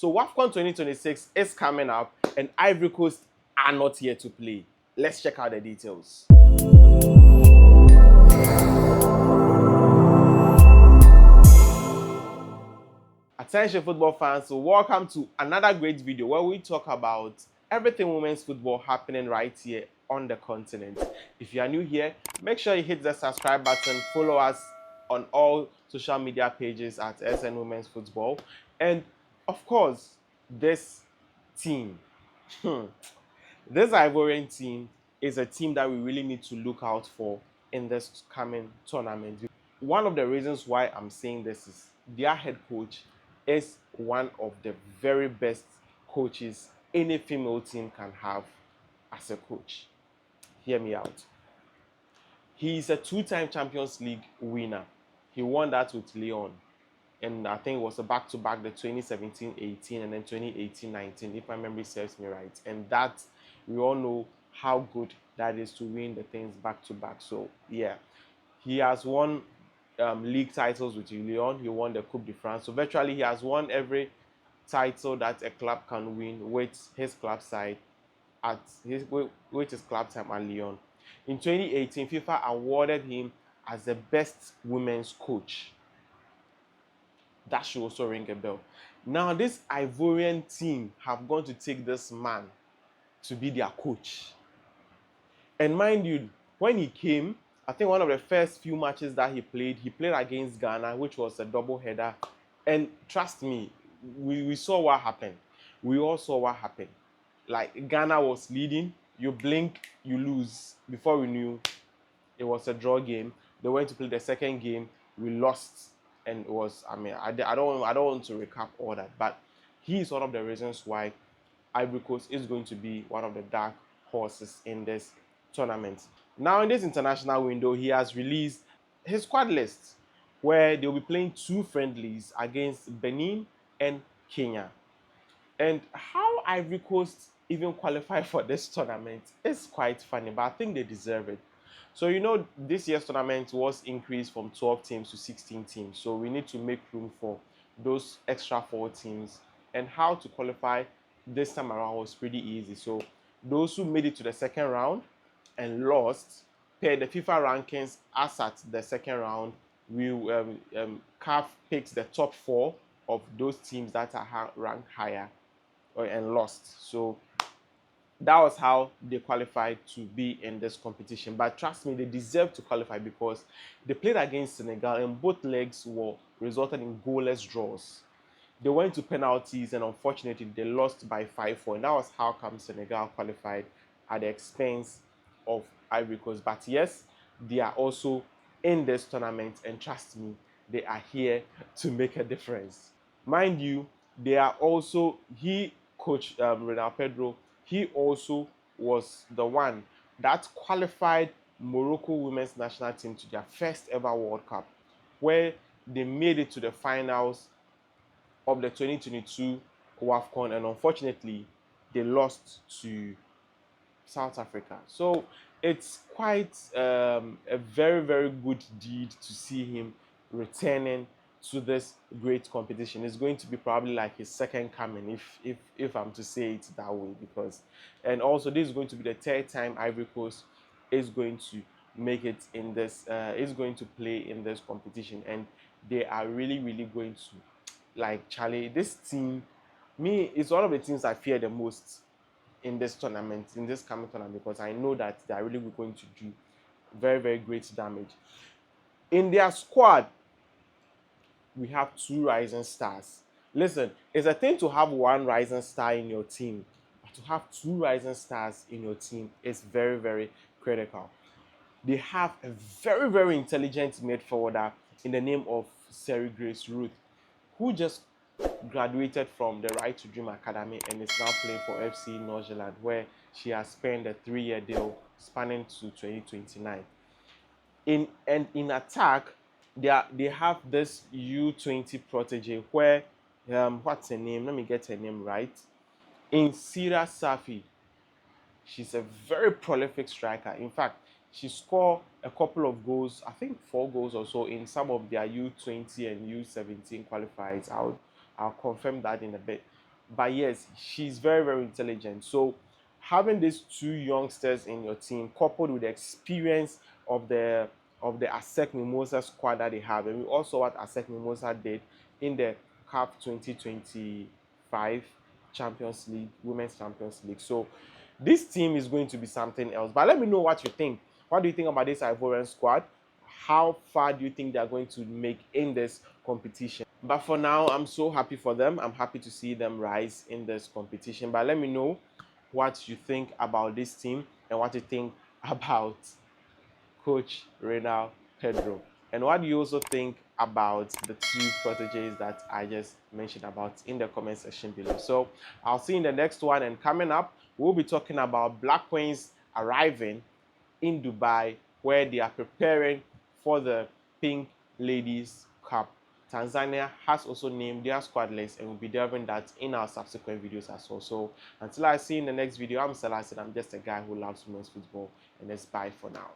So WAFCON 2026 is coming up and Ivory Coast are not here to play. Let's check out the details. Attention football fans, so welcome to another great video where we talk about everything women's football happening right here on the continent. If you are new here, make sure you hit the subscribe button, follow us on all social media pages at SN Women's Football, and of course, this team. This Ivorian team is a team that we really need to look out for in this coming tournament. One of the reasons why I'm saying this is their head coach is one of the very best coaches any female team can have as a coach. Hear me out. He is a two-time Champions League winner. He won that with Lyon. And I think it was a back-to-back, the 2017-18 and then 2018-19, if my memory serves me right. And that, we all know how good that is to win the things back-to-back. So, yeah. He has won league titles with Lyon. He won the Coupe de France. So, virtually, he has won every title that a club can win with his club side with his club time at Lyon. In 2018, FIFA awarded him as the best women's coach. That should also ring a bell. Now, this Ivorian team have gone to take this man to be their coach. And mind you, when he came, I think one of the first few matches that he played against Ghana, which was a double header. And trust me, we saw what happened. We all saw what happened. Like, Ghana was leading, you blink, you lose. Before we knew, it was a draw game. They went to play the second game, we lost. And it was, I don't want to recap all that, but he is one of the reasons why Ivory Coast is going to be one of the dark horses in this tournament. Now, in this international window, he has released his squad list, where they'll be playing 2 friendlies against Benin and Kenya. And how Ivory Coast even qualify for this tournament is quite funny, but I think they deserve it. So, you know, this year's tournament was increased from 12 teams to 16 teams. So we need to make room for those extra 4 teams. And how to qualify this time around was pretty easy. So those who made it to the second round and lost, per the FIFA rankings as at the second round, CAF picks the top 4 of those teams that are ranked higher and lost. So that was how they qualified to be in this competition. But trust me, they deserve to qualify because they played against Senegal and both legs resulted in goalless draws. They went to penalties and unfortunately they lost by 5-4. And that was how come Senegal qualified at the expense of Ivory Coast. But yes, they are also in this tournament and trust me, they are here to make a difference. Mind you, they are also, Coach Renal Pedro, he also was the one that qualified Morocco women's national team to their first ever World Cup, where they made it to the finals of the 2022 WAFCON, and unfortunately, they lost to South Africa. So it's quite a very, very good deed to see him returning to this great competition. It's going to be probably like his second coming, if I'm to say it that way, because, and also this is going to be the 3rd time Ivory Coast is going to make it in this, is going to play in this competition, and they are really, really going to, like, Charlie, this team, it's one of the teams I fear the most in this tournament, in this coming tournament, because I know that they are really going to do very, very great damage. In their squad, we have 2 rising stars. Listen, it's a thing to have 1 rising star in your team, but to have 2 rising stars in your team is very, very critical. They have a very, very intelligent midfielder in the name of Seri Grace Ruth, who just graduated from the Right to Dream Academy and is now playing for FC Nordsjælland, where she has spent a 3-year deal spanning to 2029. In attack, they have this U20 protege where what's her name? Let me get her name right. Insira Safi. She's a very prolific striker. In fact, she scored a couple of goals, I think 4 goals or so, in some of their U20 and U17 qualifiers. I'll confirm that in a bit. but yes, she's very, very intelligent. So having these two youngsters in your team, coupled with the experience of the ASEC Mimosa squad that they have, and we also what ASEC Mimosa did in the CAF 2025 Champions League, Women's Champions League. So this team is going to be something else. But let me know what you think. What do you think about this Ivorian squad? How far do you think they are going to make in this competition? But for now, I'm so happy for them. I'm happy to see them rise in this competition. But let me know what you think about this team and what you think about Coach Reynal Pedro. And what do you also think about the two proteges that I just mentioned about in the comment section below? So I'll see you in the next one. And coming up, we'll be talking about Black Queens arriving in Dubai, where they are preparing for the Pink Ladies Cup. Tanzania has also named their squad list, and we'll be delving that in our subsequent videos as well. So until I see you in the next video, I'm Selassie. I'm just a guy who loves women's football, and it's bye for now.